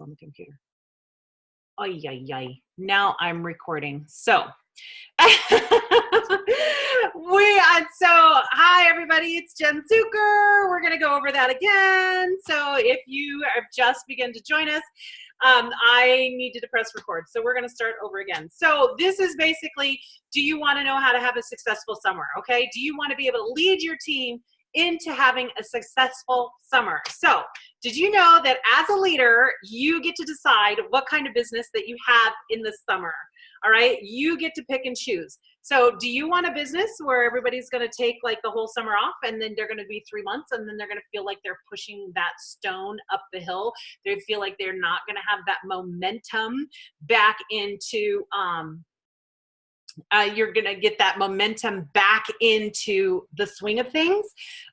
on the computer. Oh, yay. Now I'm recording. So, hi everybody, it's Jen Zucker. We're going to go over that again. So if you have just begun to join us, I needed to press record. So we're going to start over again. So this is basically, do you want to know how to have a successful summer? Okay. Do you want to be able to lead your team into having a successful summer? So did you know that as a leader, you get to decide what kind of business that you have in the summer? All right, you get to pick and choose. So do you want a business where everybody's going to take like the whole summer off and then they're going to be 3 months and then they're going to feel like they're pushing that stone up the hill? They feel like they're not going to have that momentum back into, you're going to get that momentum back into the swing of things.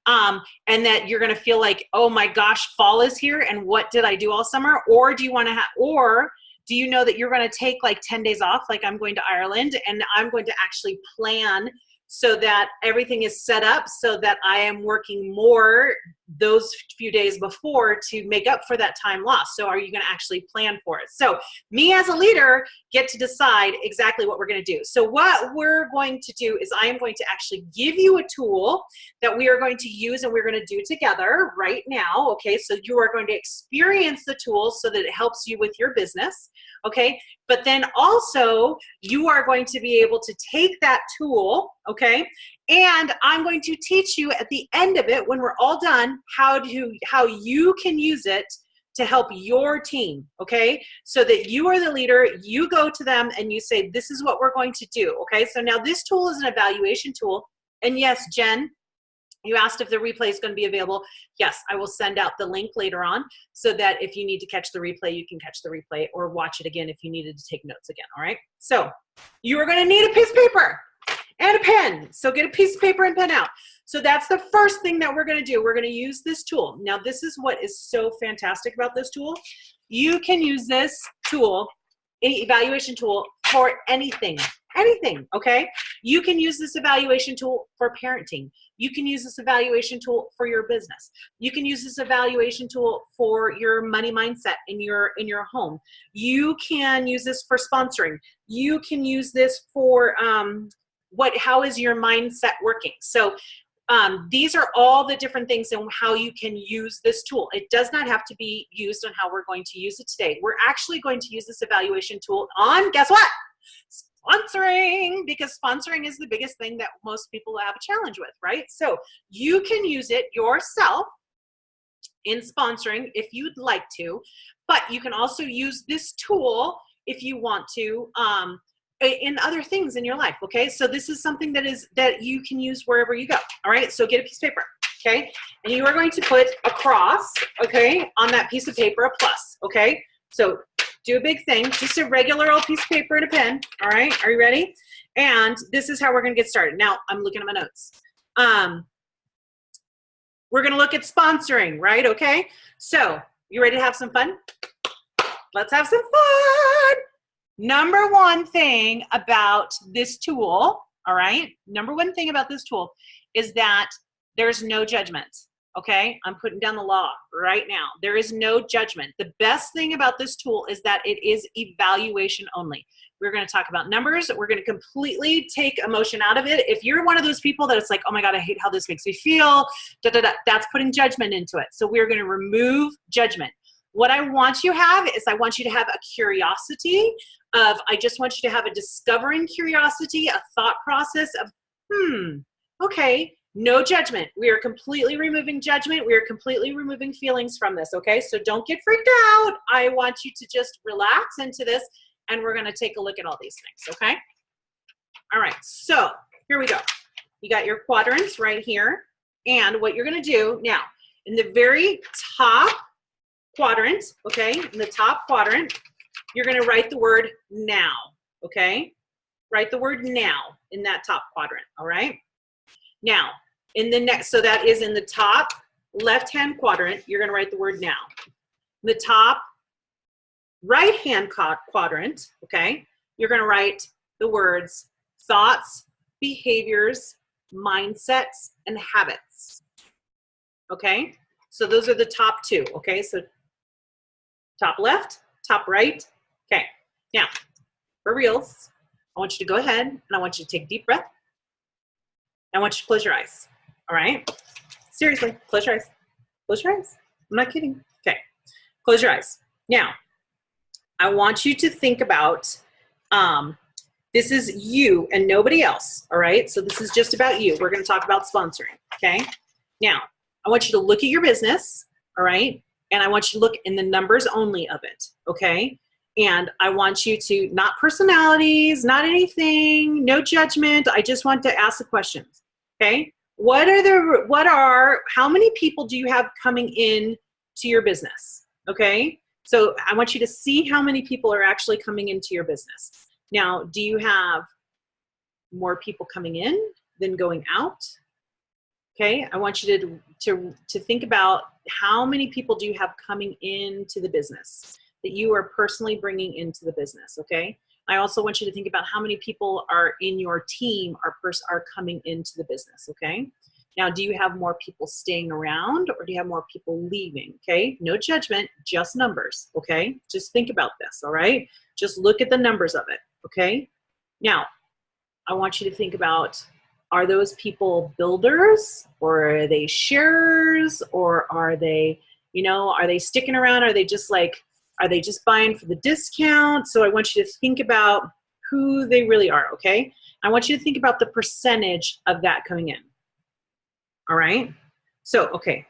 And that you're going to feel like, oh my gosh, fall is here. And what did I do all summer? Or do you want to have, or do you know that you're going to take like 10 days off? Like I'm going to Ireland and I'm going to actually plan so that everything is set up so that I am working more those few days before to make up for that time lost. So are you going to actually plan for it? So me as a leader get to decide exactly what we're going to do. So what we're going to do is I am going to actually give you a tool that we are going to use and we're going to do together right now. Okay, so you are going to experience the tool so that it helps you with your business. Okay, but then also you are going to be able to take that tool, okay, and I'm going to teach you at the end of it when we're all done how you can use it to help your team, okay? So that you are the leader, you go to them and you say, this is what we're going to do, okay? So now this tool is an evaluation tool. And yes, Jen, you asked if the replay is going to be available. Yes, I will send out the link later on so that if you need to catch the replay, you can catch the replay or watch it again if you needed to take notes again, all right? So you are going to need a piece of paper and a pen. So get a piece of paper and pen out. So that's the first thing that we're going to do. We're going to use this tool. Now, this is what is so fantastic about this tool. You can use this tool, evaluation tool, for anything, okay? You can use this evaluation tool for parenting. You can use this evaluation tool for your business. You can use this evaluation tool for your money mindset in your home. You can use this for sponsoring. You can use this for how is your mindset working? So these are all the different things and how you can use this tool. It does not have to be used on how we're going to use it today. We're actually going to use this evaluation tool on, guess what? Sponsoring, because sponsoring is the biggest thing that most people have a challenge with, right? So you can use it yourself in sponsoring if you'd like to, but you can also use this tool if you want to in other things in your life, okay? So this is something that you can use wherever you go, all right? So get a piece of paper, okay? And you are going to put a cross, okay, on that piece of paper, a plus, okay? So do a big thing, just a regular old piece of paper and a pen, all right? Are you ready? And this is how we're gonna get started. Now, I'm looking at my notes. We're gonna look at sponsoring, right, okay? So, you ready to have some fun? Let's have some fun! Number one thing about this tool, all right? Number one thing about this tool is that there's no judgment, okay? I'm putting down the law right now. There is no judgment. The best thing about this tool is that it is evaluation only. We're gonna talk about numbers. We're gonna completely take emotion out of it. If you're one of those people that it's like, oh my God, I hate how this makes me feel, that's putting judgment into it. So we're gonna remove judgment. What I want you to have is I want you to have a curiosity I just want you to have a discovering curiosity, a thought process of, okay, no judgment. We are completely removing judgment. We are completely removing feelings from this, okay? So don't get freaked out. I want you to just relax into this, and we're gonna take a look at all these things, okay? All right, so here we go. You got your quadrants right here, and what you're gonna do now, in the very top quadrant, okay, in the top quadrant, you're going to write the word now, okay? Write the word now in that top quadrant, all right? Now, in the next, so that is in the top left-hand quadrant, you're going to write the word now. In the top right-hand quadrant, okay, you're going to write the words thoughts, behaviors, mindsets, and habits, okay? So those are the top two, okay? So Top left, top right. Okay, now for reals, I want you to go ahead and I want you to take a deep breath. I want you to close your eyes. All right? Seriously, close your eyes. Close your eyes. I'm not kidding. Okay, close your eyes. Now, I want you to think about, this is you and nobody else, all right? So this is just about you. We're gonna talk about sponsoring, okay? Now, I want you to look at your business, all right? And I want you to look in the numbers only of it, okay? And I want you to, not personalities, not anything, no judgment. I just want to ask the questions, okay? How many people do you have coming in to your business, okay? So I want you to see how many people are actually coming into your business. Now, do you have more people coming in than going out? Okay, I want you to think about how many people do you have coming into the business that you are personally bringing into the business, okay? I also want you to think about how many people are in your team are coming into the business, okay? Now, do you have more people staying around or do you have more people leaving, okay? No judgment, just numbers, okay? Just think about this, all right? Just look at the numbers of it, okay? Now, I want you to think about, are those people builders or are they sharers or are they, are they sticking around? Are they just buying for the discount? So I want you to think about who they really are, okay? I want you to think about the percentage of that coming in, all right? So, okay,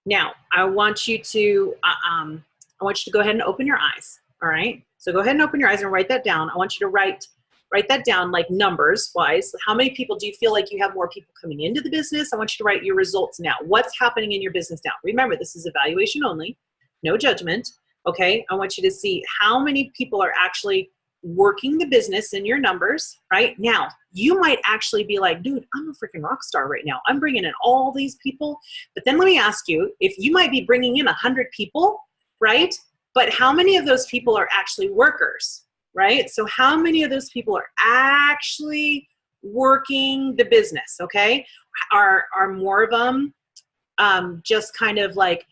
now I want you to go ahead and open your eyes, all right? So go ahead and open your eyes and write that down. I want you to write that down like numbers wise. How many people do you feel like you have more people coming into the business? I want you to write your results now. What's happening in your business now? Remember, this is evaluation only, no judgment, okay? I want you to see how many people are actually working the business in your numbers, right? Now, you might actually be like, dude, I'm a freaking rock star right now. I'm bringing in all these people. But then let me ask you, if you might be bringing in 100 people, right? But how many of those people are actually workers? Right? So how many of those people are actually working the business, okay? Are more of them just kind of like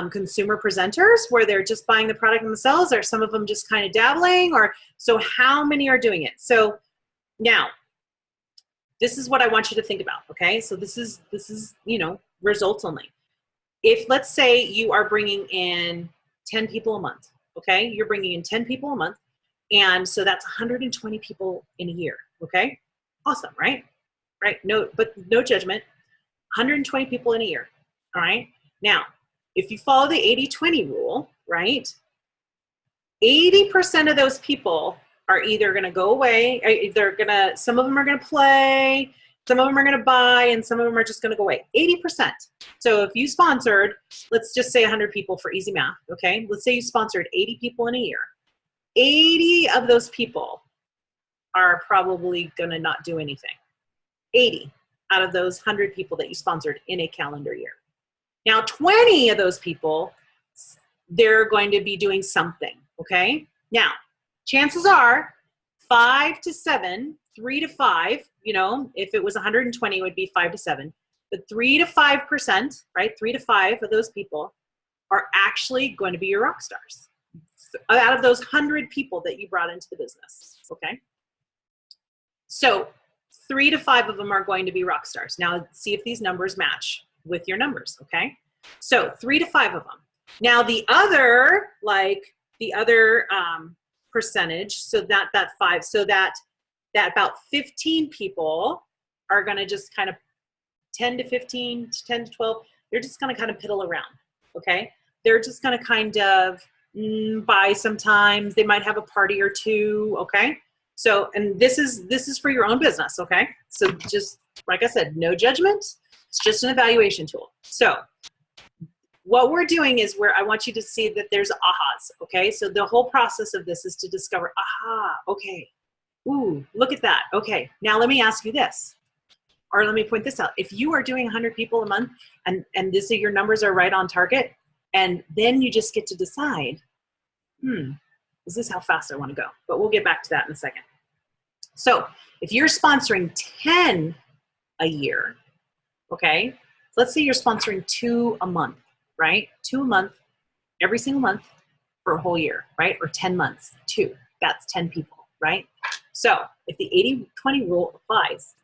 consumer presenters where they're just buying the product themselves, or some of them just kind of dabbling, or so how many are doing it? So now, this is what I want you to think about, okay? So this is results only. If let's say you are bringing in 10 people a month, okay? You're bringing in 10 people a month. And so that's 120 people in a year, okay? Awesome, right? Right, but no judgment, 120 people in a year, all right? Now, if you follow the 80-20 rule, right, 80% of those people are either gonna go away, some of them are gonna play, some of them are gonna buy, and some of them are just gonna go away, 80%. So if you sponsored, let's just say 100 people for easy math, okay? Let's say you sponsored 80 people in a year. 80 of those people are probably going to not do anything. 80 out of those 100 people that you sponsored in a calendar year. Now, 20 of those people, they're going to be doing something, okay? Now, chances are 5 to 7, 3 to 5, if it was 120, it would be 5 to 7. But 3 to 5%, right? 3 to 5 of those people are actually going to be your rock stars out of those 100 people that you brought into the business, okay? So 3 to 5 of them are going to be rock stars. Now, see if these numbers match with your numbers, okay? So 3 to 5 of them. Now, the other percentage, so that about 15 people are going to just kind of 10 to 15, 10 to 12, they're just going to kind of piddle around, okay? They're just going to kind of buy sometimes. They might have a party or two, okay? So, and this is for your own business, okay? So just, like I said, no judgment. It's just an evaluation tool. So what we're doing is I want you to see that there's ahas, okay? So the whole process of this is to discover, aha, okay. Ooh, look at that. Okay, now let me ask you this, or let me point this out. If you are doing 100 people a month and your numbers are right on target, and then you just get to decide, is this how fast I want to go? But we'll get back to that in a second. So if you're sponsoring 10 a year, okay, let's say you're sponsoring 2 a month, right? 2 a month, every single month for a whole year, right? Or 10 months, 2, that's 10 people, right? So if the 80-20 rule applies,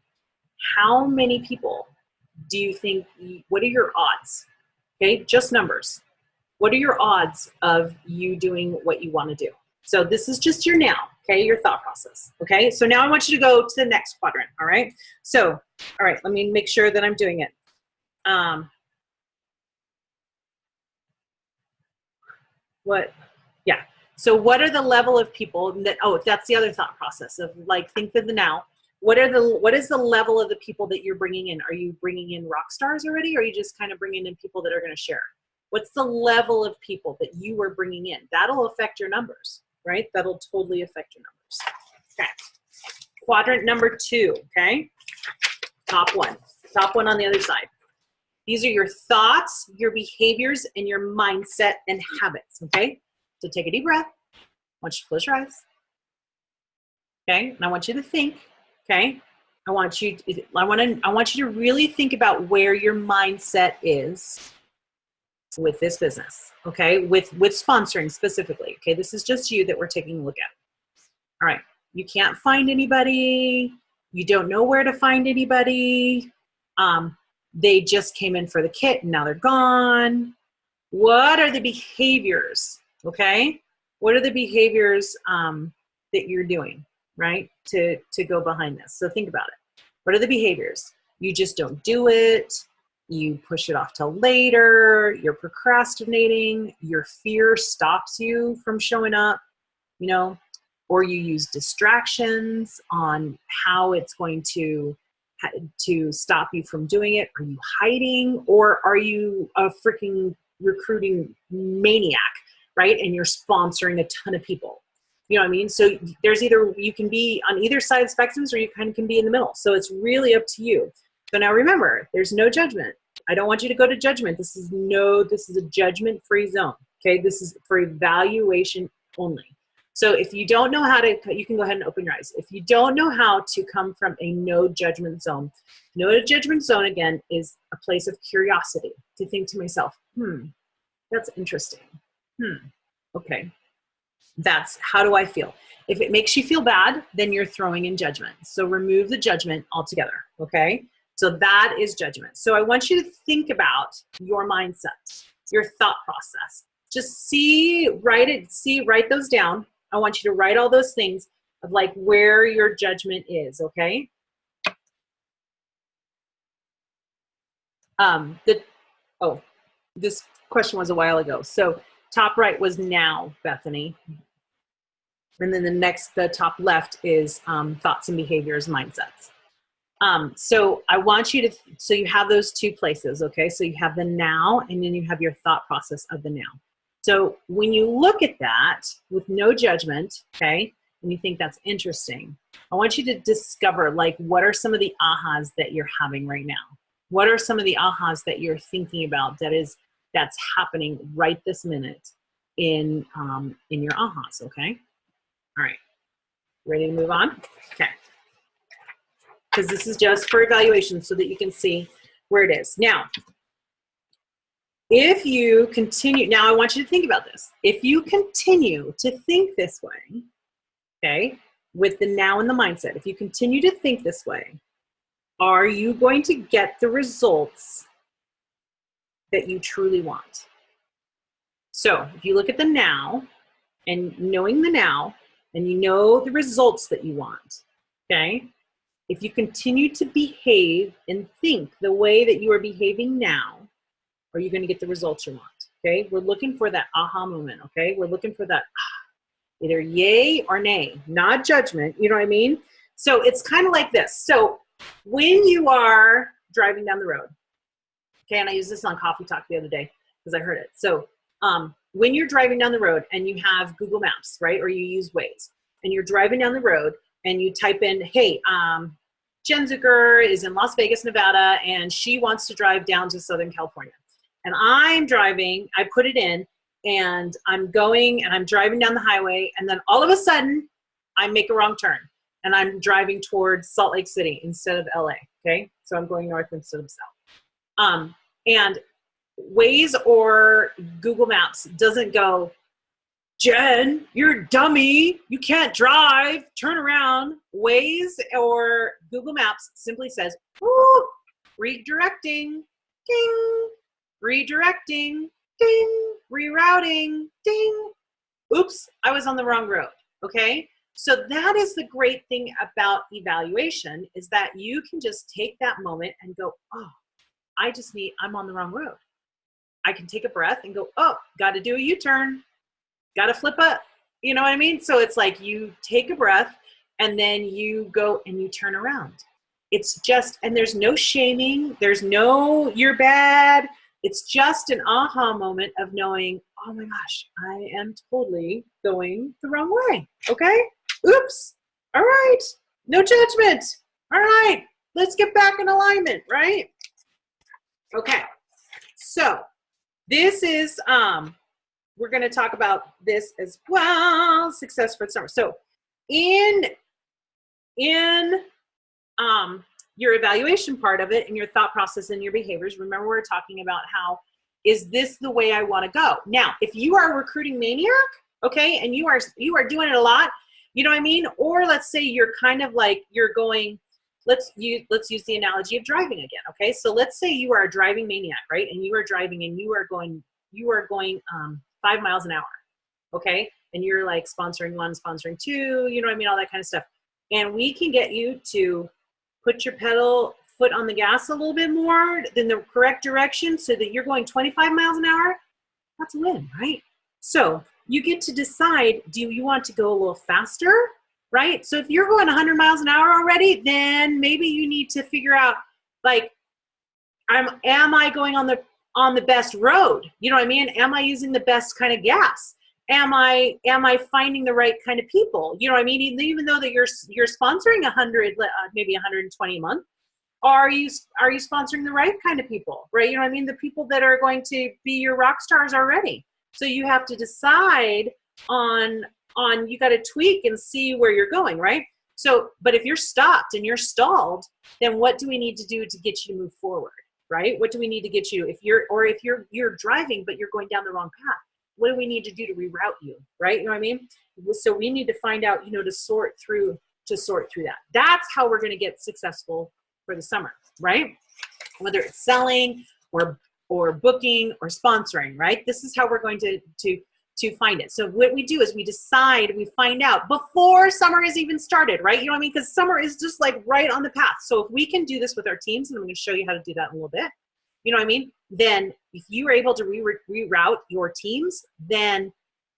how many people do you think, what are your odds? Okay, just numbers. What are your odds of you doing what you want to do? So this is just your now, okay, your thought process, okay? So now I want you to go to the next quadrant, all right? So, all right, let me make sure that I'm doing it. Yeah. So what are the level of people that, oh, that's the other thought process of like, think of the now. What is the level of the people that you're bringing in? Are you bringing in rock stars already? Or are you just kind of bringing in people that are going to share? What's the level of people that you are bringing in? That'll affect your numbers, right? That'll totally affect your numbers. Okay. Quadrant number 2, okay? Top one on the other side. These are your thoughts, your behaviors, and your mindset and habits, okay? So take a deep breath. I want you to close your eyes. Okay? And I want you to think, okay? I want you to really think about where your mindset is with this business, okay? With sponsoring specifically, okay? This is just you that we're taking a look at. All right. You can't find anybody. You don't know where to find anybody. They just came in for the kit and now they're gone. What are the behaviors, okay? What are the behaviors that you're doing, right, to go behind this? So think about it. What are the behaviors? You just don't do it. You push it off till later. You're procrastinating. Your fear stops you from showing up, you know, or you use distractions on how it's going to stop you from doing it. Are you hiding, or are you a freaking recruiting maniac, right? And you're sponsoring a ton of people. You know what I mean? So there's either, you can be on either side of spectrums, or you kind of can be in the middle. So it's really up to you. So now remember, there's no judgment. I don't want you to go to judgment. This is a judgment-free zone. Okay, this is for evaluation only. So if you don't know how to, you can go ahead and open your eyes. If you don't know how to come from a no judgment zone, no judgment zone, again, is a place of curiosity, to think to myself, that's interesting. Okay, that's, how do I feel? If it makes you feel bad, then you're throwing in judgment. So remove the judgment altogether, okay? So that is judgment. So I want you to think about your mindset, your thought process. Just write those down. I want you to write all those things of like where your judgment is, okay? This question was a while ago. So top right was now, Bethany. And then the top left is thoughts and behaviors, mindsets. So I want you to, so you have those two places, okay? So you have the now, and then you have your thought process of the now. So when you look at that with no judgment, okay, and you think that's interesting, I want you to discover, like, what are some of the ahas that you're having right now? What are some of the ahas that you're thinking about that's happening right this minute in your ahas, okay? All right, ready to move on? Okay. Because this is just for evaluation so that you can see where it is. Now, if you continue, now I want you to think about this. If you continue to think this way, okay, with the now and the mindset, if you continue to think this way, are you going to get the results that you truly want? So if you look at the now, and knowing the now, and you know the results that you want, okay? If you continue to behave and think the way that you are behaving now, are you going to get the results you want? Okay, we're looking for that aha moment. Okay, we're looking for that either yay or nay, not judgment. You know what I mean? So it's kind of like this. So when you are driving down the road, okay, and I used this on Coffee Talk the other day because I heard it. So when you're driving down the road and you have Google Maps, right, or you use Waze, and you're driving down the road and you type in, hey, Jen Zucker is in Las Vegas, Nevada, and she wants to drive down to Southern California. And I'm driving, I put it in, and I'm going, and I'm driving down the highway, and then all of a sudden, I make a wrong turn, and I'm driving towards Salt Lake City instead of LA, okay? So I'm going north instead of south. And Waze or Google Maps doesn't go, Jen, you're a dummy. You can't drive. Turn around. Waze or Google Maps simply says, whoo, redirecting, ding, redirecting, ding, rerouting, ding. Oops, I was on the wrong road, okay? So that is the great thing about evaluation is that you can just take that moment and go, oh, I'm on the wrong road. I can take a breath and go, oh, got to do a U-turn. Got to flip up. You know what I mean? So it's like you take a breath and then you go and you turn around. It's just, and there's no shaming. There's no, you're bad. It's just an aha moment of knowing, oh my gosh, I am totally going the wrong way. Okay? Oops. All right. No judgment. All right. Let's get back in alignment, right? Okay. So this is, we're going to talk about this as well, success for the summer. So in your evaluation part of it and your thought process and your behaviors, remember we're talking about how, is this the way I want to go? Now, if you are a recruiting maniac, okay, and you are doing it a lot, you know what I mean? Or let's say you're kind of like, you're going, let's use the analogy of driving again, okay? So let's say you are a driving maniac, right? And you are driving and you are going 5 miles an hour, okay? And you're like sponsoring 1, sponsoring 2, you know what I mean? All that kind of stuff. And we can get you to put your foot on the gas a little bit more in the correct direction so that you're going 25 miles an hour. That's a win, right? So you get to decide, do you want to go a little faster, right? So if you're going 100 miles an hour already, then maybe you need to figure out, like, am I going on the best road? You know what I mean? Am I using the best kind of gas? Am I finding the right kind of people? You know what I mean? Even though that you're sponsoring 100, maybe 120 a month, are you sponsoring the right kind of people, right? You know what I mean? The people that are going to be your rock stars already. So you have to decide on you got to tweak and see where you're going, right? So, but if you're stopped and you're stalled, then what do we need to do to get you to move forward, right? What do we need to get you if you're driving but you're going down the wrong path? What do we need to do to reroute you, right? You know what I mean? So we need to find out, to sort through that. That's how we're going to get successful for the summer, right? Whether it's selling or booking or sponsoring, right? This is how we're going to find it. So what we do is we find out before summer has even started, right? You know what I mean? Because summer is just like right on the path. So if we can do this with our teams, and I'm going to show you how to do that in a little bit, you know what I mean? Then if you are able to reroute your teams then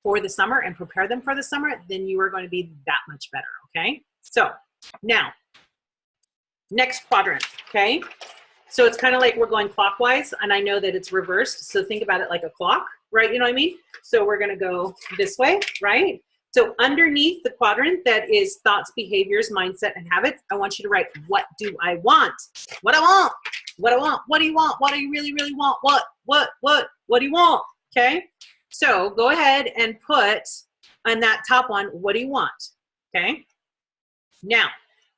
for the summer and prepare them for the summer, then you are going to be that much better, okay? So now, next quadrant, okay? So it's kind of like we're going clockwise, and I know that it's reversed, so think about it like a clock, right? You know what I mean? So we're going to go this way, right? So underneath the quadrant that is thoughts, behaviors, mindset, and habits, I want you to write, what do I want? What I want? What I want? What do you want? What do you really, really want? What do you want? Okay? So go ahead and put on that top one, what do you want? Okay? Now,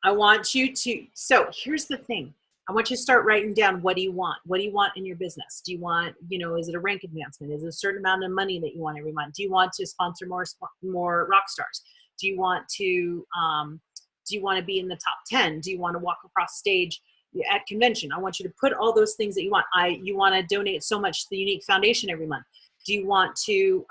I want you to, so here's the thing. I want you to start writing down, what do you want? What do you want in your business? Do you want, is it a rank advancement? Is it a certain amount of money that you want every month? Do you want to sponsor more rock stars? Do you want to be in the top 10? Do you want to walk across stage at convention? I want you to put all those things that you want. You want to donate so much to the Younique Foundation every month. Do you want to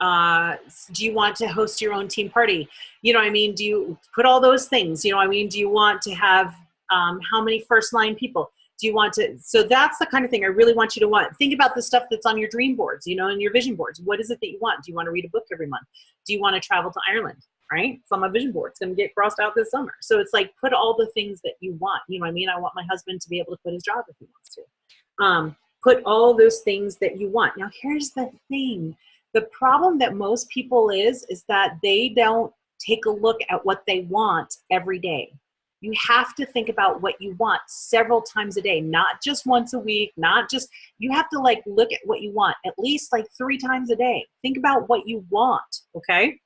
host your own team party? You know what I mean? Do you put all those things? You know what I mean? Do you want to have how many first line people? Do you want to, so that's the kind of thing I really want you to want. Think about the stuff that's on your dream boards, and your vision boards. What is it that you want? Do you want to read a book every month? Do you want to travel to Ireland? Right? It's on my vision board. It's going to get crossed out this summer. So it's like, put all the things that you want. You know what I mean? I want my husband to be able to quit his job if he wants to. Put all those things that you want. Now, here's the thing. The problem that most people is that they don't take a look at what they want every day. You have to think about what you want several times a day, not just once a week, you have to look at what you want at least 3 times a day. Think about what you want, okay?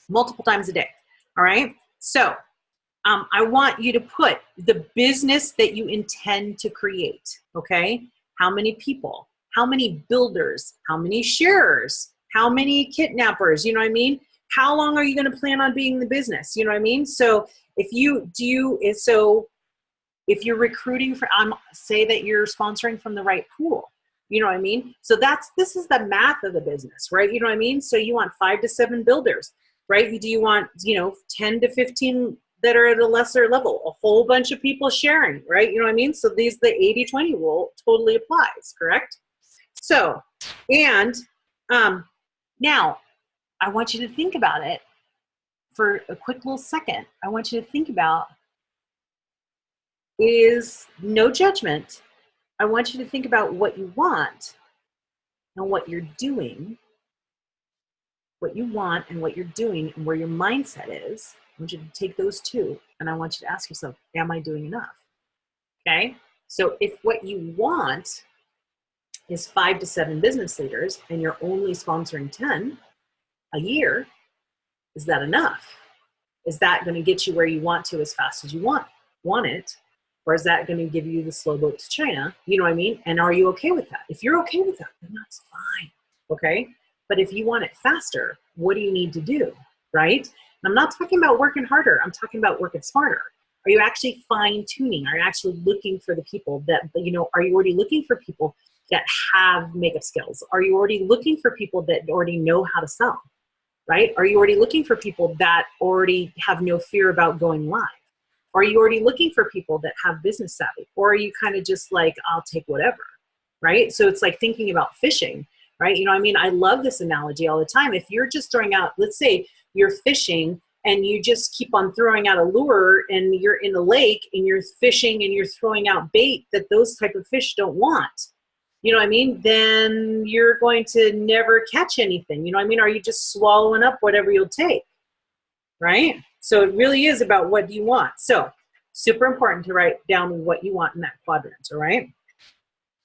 Multiple times a day, all right? So I want you to put the business that you intend to create, okay? How many people? How many builders? How many sharers? How many kidnappers? You know what I mean? How long are you going to plan on being in the business? You know what I mean? So if you're recruiting for, say that you're sponsoring from the right pool, you know what I mean? So this is the math of the business, right? You know what I mean? So you want 5 to 7 builders, right? Do you want, 10 to 15 that are at a lesser level, a whole bunch of people sharing, right? You know what I mean? So the 80-20 rule totally applies, correct? So, and now I want you to think about it for a quick little second. I want you to think about, is no judgment. I want you to think about what you want and what you're doing, what you want and what you're doing and where your mindset is. I want you to take those two and I want you to ask yourself, am I doing enough? Okay. So if what you want is 5 to 7 business leaders and you're only sponsoring 10 a year, is that enough? Is that going to get you where you want to as fast as you want it? Or is that going to give you the slow boat to China? You know what I mean? And are you okay with that? If you're okay with that, then that's fine. Okay. But if you want it faster, what do you need to do? Right? And I'm not talking about working harder. I'm talking about working smarter. Are you actually fine tuning? Are you actually looking for the people that, are you already looking for people that have makeup skills? Are you already looking for people that already know how to sell? Right? Are you already looking for people that already have no fear about going live? Are you already looking for people that have business savvy? Or are you kind of just like, I'll take whatever, right? So it's like thinking about fishing, right? I love this analogy all the time. If you're just throwing out, let's say you're fishing and you just keep on throwing out a lure and you're in a lake and you're fishing and you're throwing out bait that those type of fish don't want, then you're going to never catch anything. Are you just swallowing up whatever you'll take, right? So it really is about what do you want. So super important to write down what you want in that quadrant, all right?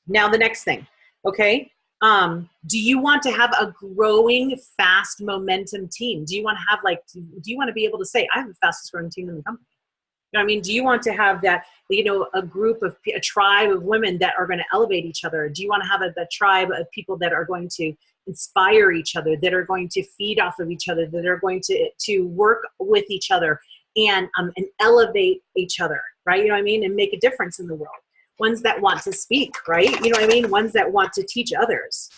Now the next thing, okay? Do you want to have a growing, fast momentum team? Do you want to have do you want to be able to say, I have the fastest growing team in the company? Do you want to have that, a tribe of women that are going to elevate each other? Do you want to have a tribe of people that are going to inspire each other, that are going to feed off of each other, that are going to work with each other and elevate each other, right? And make a difference in the world. Ones that want to speak, right? Ones that want to teach others.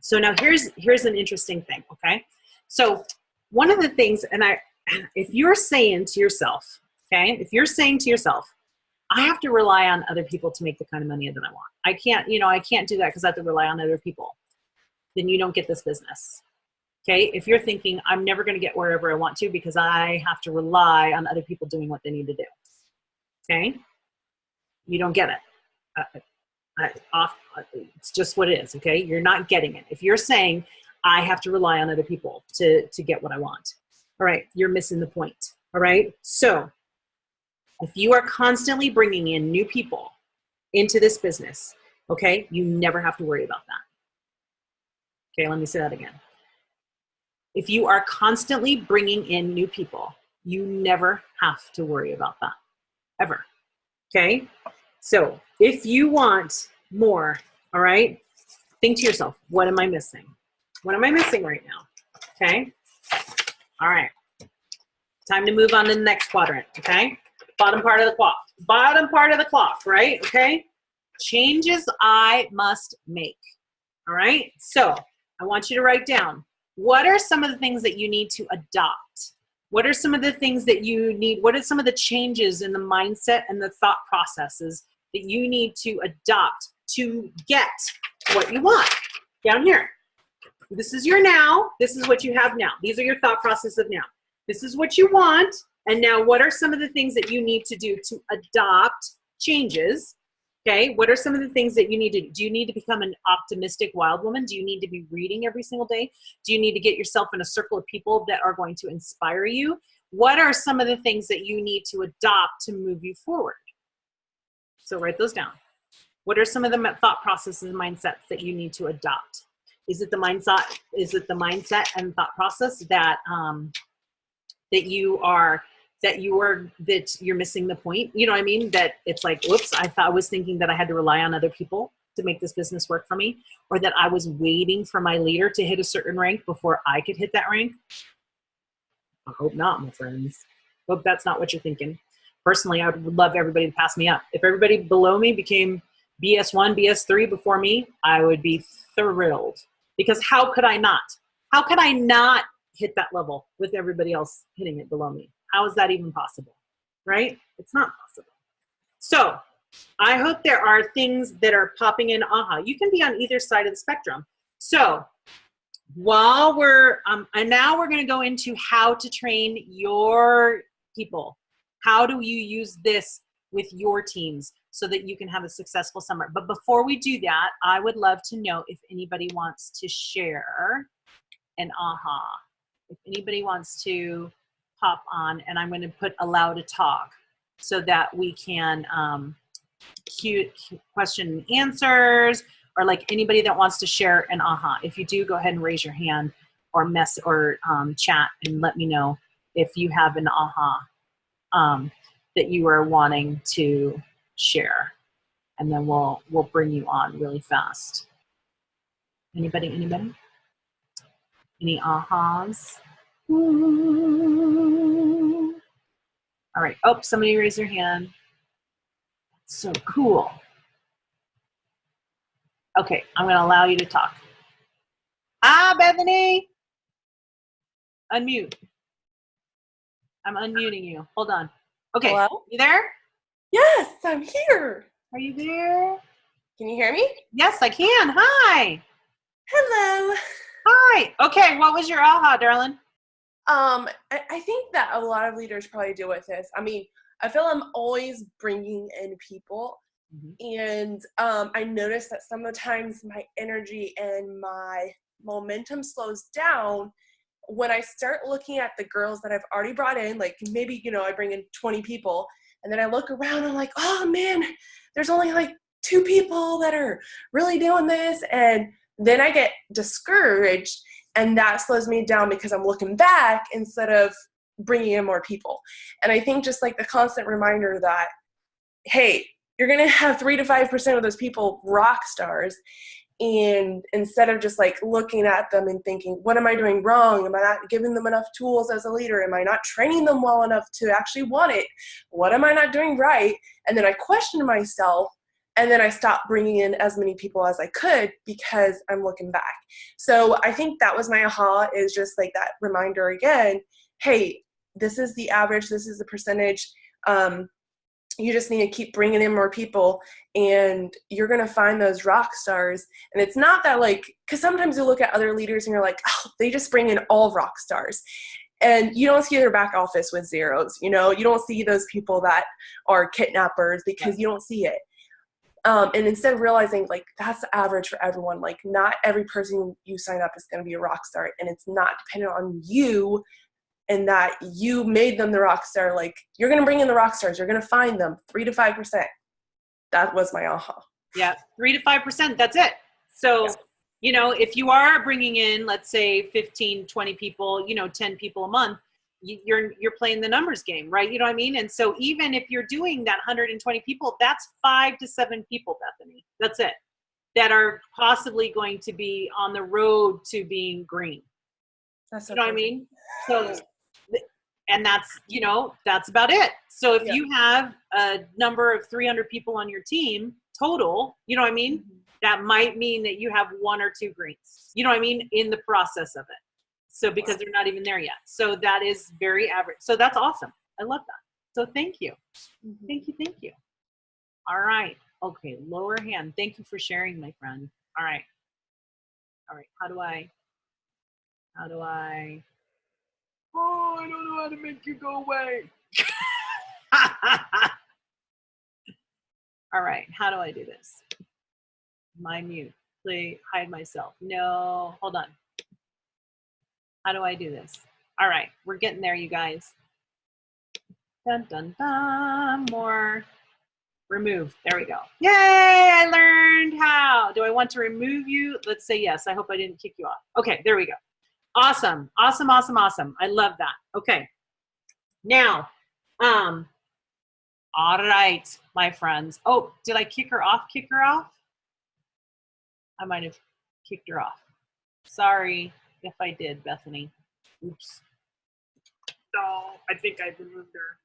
So now here's an interesting thing, okay? So one of the things, if you're saying to yourself, okay, if you're saying to yourself, I have to rely on other people to make the kind of money that I want. I can't do that because I have to rely on other people. Then you don't get this business. Okay. If you're thinking, I'm never going to get wherever I want to because I have to rely on other people doing what they need to do. Okay. You don't get it. It's just what it is. Okay. You're not getting it. If you're saying, I have to rely on other people to get what I want. All right. You're missing the point. All right. So if you are constantly bringing in new people into this business, okay, you never have to worry about that. Okay, let me say that again. If you are constantly bringing in new people, you never have to worry about that, ever. Okay, so if you want more, all right, think to yourself, what am I missing? What am I missing right now? Okay, all right. Time to move on to the next quadrant, okay? Bottom part of the clock, right? Okay, changes I must make, all right? So I want you to write down, what are some of the things that you need to adopt? What are some of the things that you need? What are some of the changes in the mindset and the thought processes that you need to adopt to get what you want? Down here. This is your now. This is what you have now. These are your thought processes of now. This is what you want. And now what are some of the things that you need to do to adopt changes? Okay, what are some of the things that you need to do? Do you need to become an optimistic wild woman? Do you need to be reading every single day? Do you need to get yourself in a circle of people that are going to inspire you? What are some of the things that you need to adopt to move you forward? So write those down. What are some of the thought processes and mindsets that you need to adopt? Is it the mindset? Is it the mindset and thought process that you're missing the point? You know what I mean? That it's like, whoops, I was thinking that I had to rely on other people. to make this business work for me, or that I was waiting for my leader to hit a certain rank before I could hit that rank? I hope not, my friends. Hope that's not what you're thinking. Personally, I would love everybody to pass me up. If everybody below me became BS1, BS3 before me, I would be thrilled. Because how could I not? How could I not hit that level with everybody else hitting it below me? How is that even possible? Right? It's not possible. So I hope there are things that are popping in. Aha, you can be on either side of the spectrum. So while and now we're going to go into how to train your people. How do you use this with your teams so that you can have a successful summer? But before we do that, I would love to know if anybody wants to share an aha. If anybody wants to pop on, and I'm going to put allow to talk so that we can question and answers, or like anybody that wants to share an aha. If you do, go ahead and raise your hand or chat and let me know if you have an aha that you are wanting to share, and then we'll bring you on really fast. Anybody? Any ahas? Ooh. All right. Oh, somebody raised their hand. So cool. Okay, I'm going to allow you to talk. Bethany. Unmute. I'm unmuting you. Hold on. Okay. Hello? You there? Yes, I'm here. Are you there? Can you hear me? Yes, I can. Hi. Hello. Hi. Okay, what was your aha, darling? I think that a lot of leaders probably deal with this. I mean, I feel I'm always bringing in people, and I notice that sometimes my energy and my momentum slows down when I start looking at the girls that I've already brought in. Like maybe, I bring in 20 people, and then I look around and I'm like, oh man, there's only like 2 people that are really doing this. And then I get discouraged, and that slows me down because I'm looking back instead of bringing in more people. And I think just like the constant reminder that, hey, you're going to have 3 to 5% of those people rock stars. And instead of just like looking at them and thinking, what am I doing wrong? Am I not giving them enough tools as a leader? Am I not training them well enough to actually want it? What am I not doing right? And then I question myself, and then I stopped bringing in as many people as I could because I'm looking back. So I think that was my aha, is just like that reminder again, hey, this is the average, this is the percentage. You just need to keep bringing in more people, and you're going to find those rock stars. And it's not that like, because sometimes you look at other leaders and you're like, oh, they just bring in all rock stars. And you don't see their back office with zeros. You don't see those people that are kidnappers because you don't see it. And instead of realizing like that's the average for everyone, like not every person you sign up is going to be a rock star, and it's not dependent on you and that you made them the rock star. Like you're going to bring in the rock stars. You're going to find them 3 to 5%. That was my aha. Yeah. 3 to 5%. That's it. So, if you are bringing in, let's say 15, 20 people, 10 people a month, you're playing the numbers game, right? You know what I mean? And so even if you're doing that 120 people, that's 5 to 7 people, Bethany. That's it. That are possibly going to be on the road to being green. That's you know what I mean? So, and that's about it. So if you have a number of 300 people on your team total, you know what I mean? Mm-hmm. That might mean that you have 1 or 2 greens, you know what I mean, in the process of it. So because they're not even there yet. So that is very average. So that's awesome. I love that. So thank you. Mm-hmm. Thank you. All right. Okay. Lower hand. Thank you for sharing, my friend. All right. How do I, oh, I don't know how to make you go away. All right. How do I do this? My mute. Play, hide myself. No, hold on. How do I do this? All right. We're getting there, you guys. Dun, dun, dun. More. Remove. There we go. Yay! I learned how. Do I want to remove you? Let's say yes. I hope I didn't kick you off. Okay, there we go. Awesome. Awesome. I love that. Okay. Now, all right, my friends. Oh, did I kick her off? I might have kicked her off. Sorry if I did, Bethany. Oops. Oh, I think I removed her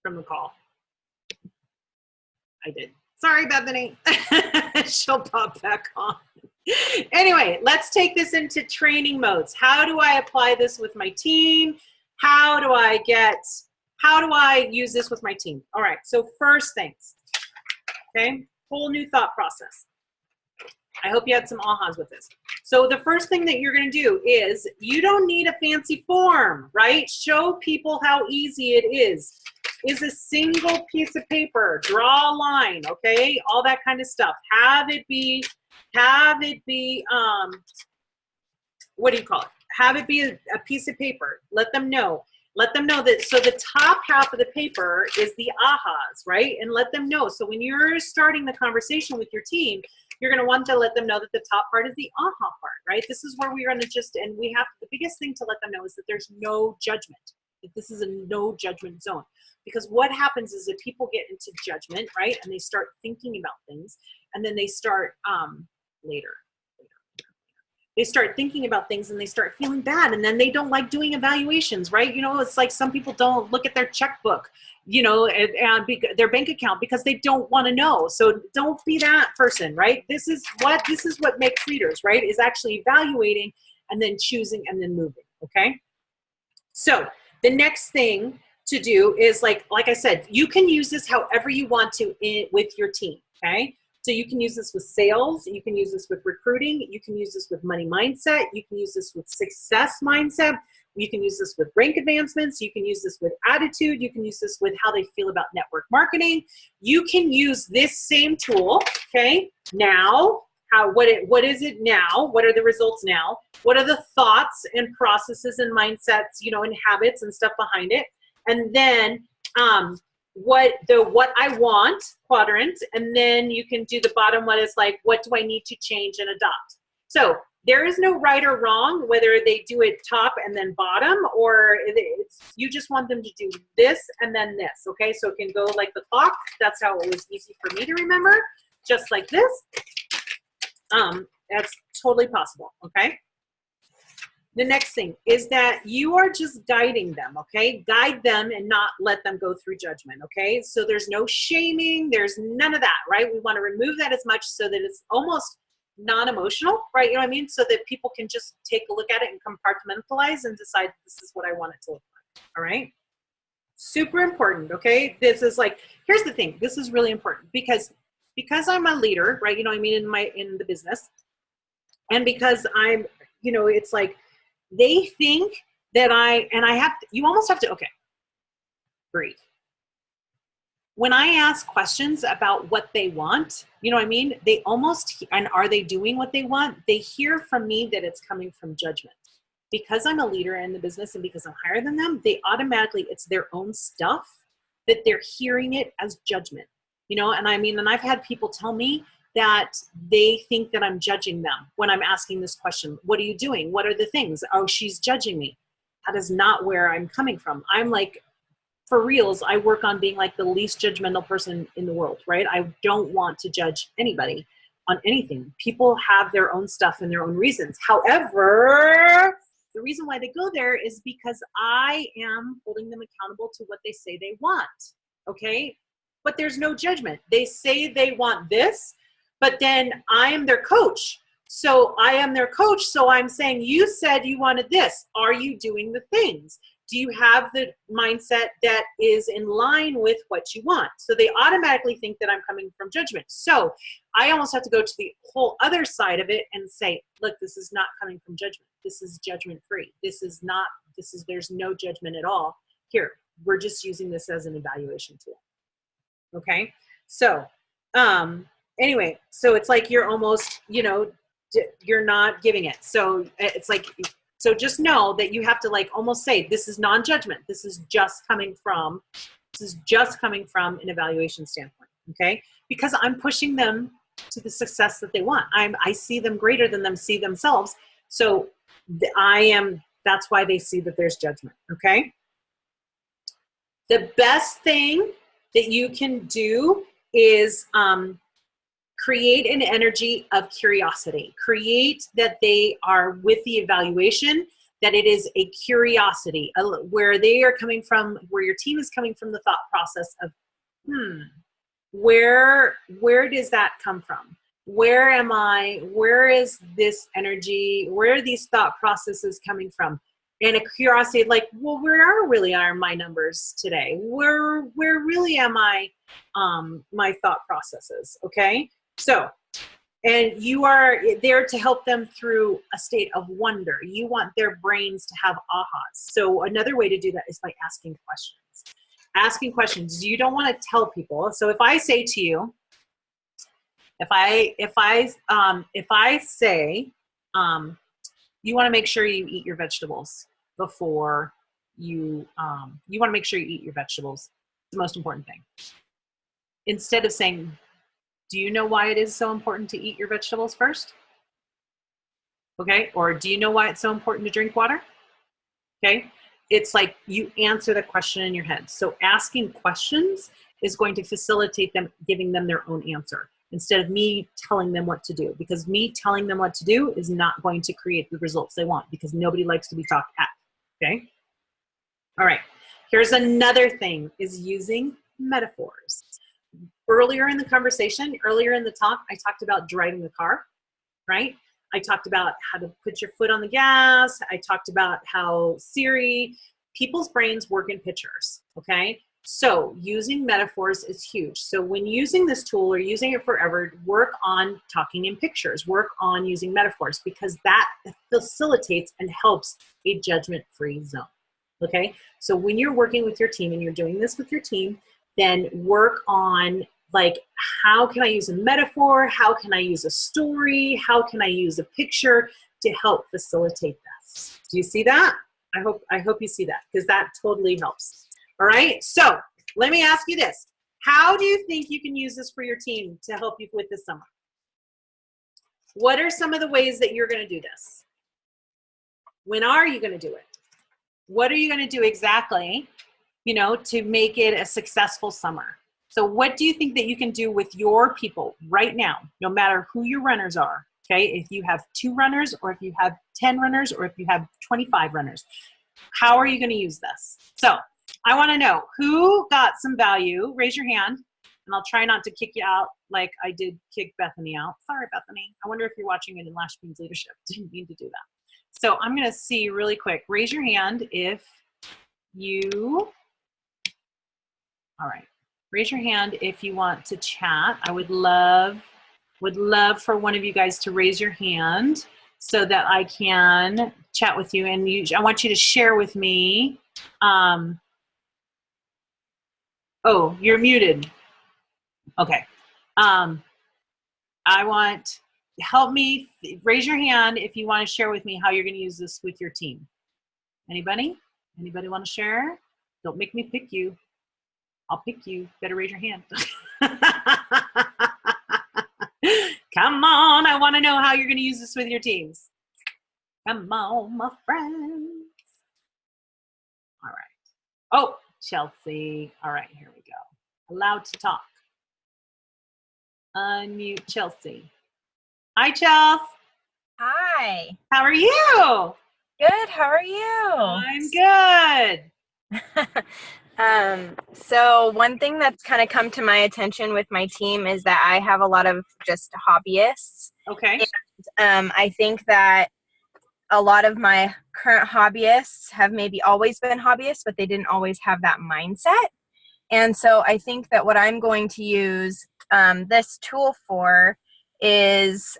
from the call. I did. Sorry, Bethany. She'll pop back on. Anyway, let's take this into training modes. How do I apply this with my team? How do I use this with my team? All right, so first things, okay, whole new thought process. I hope you had some ahas with this. So the first thing that you're gonna do is, you don't need a fancy form, right? Show people how easy it is. Is a single piece of paper, draw a line, okay? All that kind of stuff. Have it be, what do you call it? Have it be a piece of paper. Let them know that, so the top half of the paper is the ahas, right? And let them know. So when you're starting the conversation with your team, you're gonna want to let them know that the top part is the aha part, right? This is where we're gonna the biggest thing to let them know is that there's no judgment. That this is a no judgment zone. Because what happens is that people get into judgment, right? And they start thinking about things, and then they start they start thinking about things and they start feeling bad, and then they don't like doing evaluations, right? You know, it's like some people don't look at their checkbook, you know, and their bank account, because they don't want to know. So don't be that person, right? This is what makes leaders, right? Is actually evaluating and then choosing and then moving, okay? So the next thing to do is, like I said, you can use this however you want to with your team, okay? So you can use this with sales, you can use this with recruiting, you can use this with money mindset, you can use this with success mindset, you can use this with rank advancements, you can use this with attitude, you can use this with how they feel about network marketing. You can use this same tool, okay? Now, what is it now? What are the results now? What are the thoughts and processes and mindsets, you know, and habits and stuff behind it? And then what I want quadrant, and then you can do the bottom one is like, what do I need to change and adopt? So there is no right or wrong, whether they do it top and then bottom, or you just want them to do this and then this, okay? So it can go like the clock. That's how it was easy for me to remember, just like this. That's totally possible, okay? The next thing is that you are just guiding them, okay? Guide them and not let them go through judgment, okay? So there's no shaming, there's none of that, right? We want to remove that as much so that it's almost non-emotional, right? You know what I mean? So that people can just take a look at it and compartmentalize and decide this is what I want it to look like, all right? Super important, okay? This is like, here's the thing, this is really important because I'm a leader, right? You know what I mean, in the business, and because I'm, you know, it's like, they think that you almost have to, okay, breathe. When I ask questions about what they want, you know what I mean? They almost, and are they doing what they want? They hear from me that it's coming from judgment. Because I'm a leader in the business and because I'm higher than them, they automatically, it's their own stuff that they're hearing it as judgment, you know? And I mean, and I've had people tell me that they think that I'm judging them when I'm asking this question. What are you doing? What are the things? Oh, she's judging me. That is not where I'm coming from. I'm like, for reals, I work on being like the least judgmental person in the world, right? I don't want to judge anybody on anything. People have their own stuff and their own reasons. However, the reason why they go there is because I am holding them accountable to what they say they want, okay? But there's no judgment. They say they want this, but then I am their coach. So I am their coach. So I'm saying, you said you wanted this. Are you doing the things? Do you have the mindset that is in line with what you want? So they automatically think that I'm coming from judgment. So I almost have to go to the whole other side of it and say, look, this is not coming from judgment. This is judgment free. There's no judgment at all. Here, we're just using this as an evaluation tool. Okay. So, anyway, so it's like you're almost, you know, you're not giving it. So it's like, so just know that you have to like almost say, this is non-judgment. This is just coming from an evaluation standpoint. Okay. Because I'm pushing them to the success that they want. I see them greater than them see themselves. So that's why they see that there's judgment. Okay. The best thing that you can do is, create an energy of curiosity. Create that they are with the evaluation, that it is a curiosity, where they are coming from, where your team is coming from the thought process of, where does that come from? Where am I? Where is this energy? Where are these thought processes coming from? And a curiosity like, well, where really are my numbers today? Where really am I, my thought processes, okay? So, and you are there to help them through a state of wonder. You want their brains to have ahas. So another way to do that is by asking questions. Asking questions. You don't want to tell people. So if I say to you, if I say, you want to make sure you eat your vegetables before you want to make sure you eat your vegetables. It's the most important thing. Instead of saying, do you know why it is so important to eat your vegetables first? Okay. Or do you know why it's so important to drink water? Okay. It's like you answer the question in your head. So asking questions is going to facilitate them giving them their own answer instead of me telling them what to do, because me telling them what to do is not going to create the results they want, because nobody likes to be talked at. Okay. All right. Here's another thing, is using metaphors. Earlier in the conversation, earlier in the talk, I talked about driving the car, right? I talked about how to put your foot on the gas. I talked about how people's brains work in pictures, okay? So using metaphors is huge. So when using this tool or using it forever, work on talking in pictures, work on using metaphors, because that facilitates and helps a judgment-free zone, okay? So when you're working with your team and you're doing this with your team, then work on, like, how can I use a metaphor? How can I use a story? How can I use a picture to help facilitate this? Do you see that? I hope you see that, because that totally helps. All right. So let me ask you this. How do you think you can use this for your team to help you with this summer? What are some of the ways that you're going to do this? When are you going to do it? What are you going to do exactly, to make it a successful summer? So what do you think that you can do with your people right now, no matter who your runners are, okay? If you have 2 runners, or if you have 10 runners, or if you have 25 runners, how are you going to use this? So I want to know who got some value. Raise your hand, and I'll try not to kick you out like I did kick Bethany out. Sorry, Bethany. I wonder if you're watching it in Lash Queen's Leadership. Didn't mean to do that. So I'm going to see really quick. Raise your hand if you, all right. Raise your hand if you want to chat. I would love for one of you guys to raise your hand so that I can chat with you. And I want you to share with me. Oh, you're muted. Okay. Help me, raise your hand if you want to share with me how you're going to use this with your team. Anybody? Anybody want to share? Don't make me pick you. I'll pick you. Better raise your hand. Come on. I want to know how you're going to use this with your teams. Come on, my friends. All right. Oh, Chelsea. All right, here we go. Allowed to talk. Unmute Chelsea. Hi, Chelsea. Hi. How are you? Good. How are you? I'm good. So one thing that's kind of come to my attention with my team is that I have a lot of just hobbyists. Okay. And I think that a lot of my current hobbyists have maybe always been hobbyists, but they didn't always have that mindset. And so I think that what I'm going to use this tool for is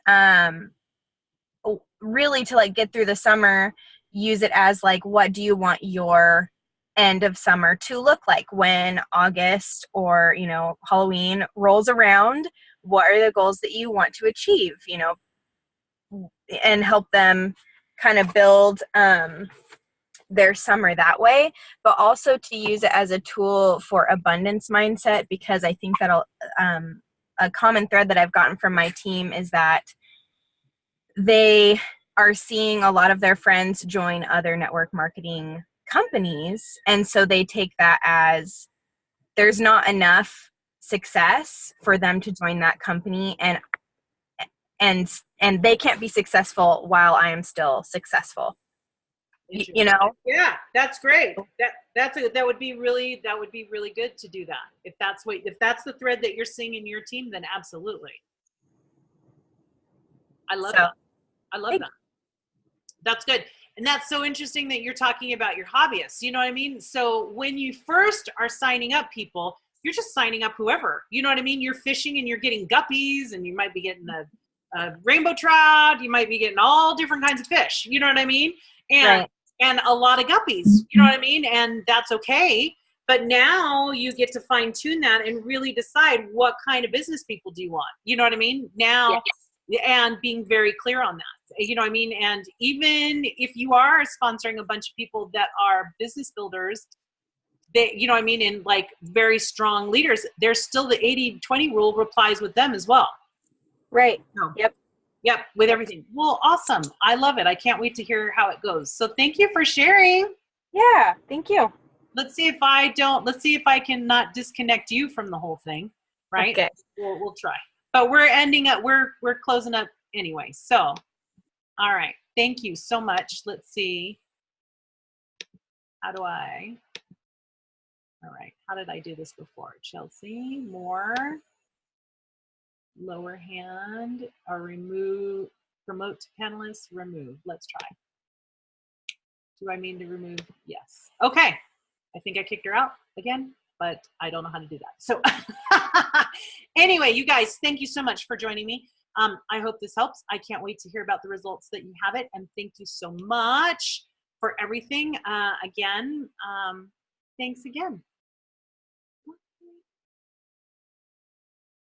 really to like get through the summer, use it as like, what do you want your end of summer to look like when August or, Halloween rolls around? What are the goals that you want to achieve, and help them kind of build their summer that way, but also to use it as a tool for abundance mindset, because I think that a common thread that I've gotten from my team is that they are seeing a lot of their friends join other network marketing companies, and so they take that as there's not enough success for them to join that company, and they can't be successful while I am still successful. You know? Yeah, that's great. That would be really good to do that. If that's the thread that you're seeing in your team, then absolutely. I love that. I love that. That's good. And that's so interesting that you're talking about your hobbyists. You know what I mean? So when you first are signing up people, you're just signing up whoever. You know what I mean? You're fishing and you're getting guppies, and you might be getting a rainbow trout. You might be getting all different kinds of fish. You know what I mean? And a lot of guppies. You know what I mean? And that's okay. But now you get to fine tune that and really decide what kind of business people do you want. You know what I mean? Now, and being very clear on that. You know what I mean? And even if you are sponsoring a bunch of people that are business builders, they, you know what I mean, and like very strong leaders, there's still the 80-20 rule applies with them as well. Right. So, Yep, with everything. Well, awesome. I love it. I can't wait to hear how it goes. So thank you for sharing. Yeah, thank you. Let's see if I can not disconnect you from the whole thing, right? Okay. We'll try. But we're closing up anyway. So, all right. Thank you so much. Let's see. All right. How did I do this before? Chelsea, more. Lower hand, or remove, promote to panelists, remove. Let's try. Do I mean to remove? Yes. Okay. I think I kicked her out again, but I don't know how to do that. So anyway, you guys, thank you so much for joining me. I hope this helps. I can't wait to hear about the results that you have it. And thank you so much for everything. Again, thanks again.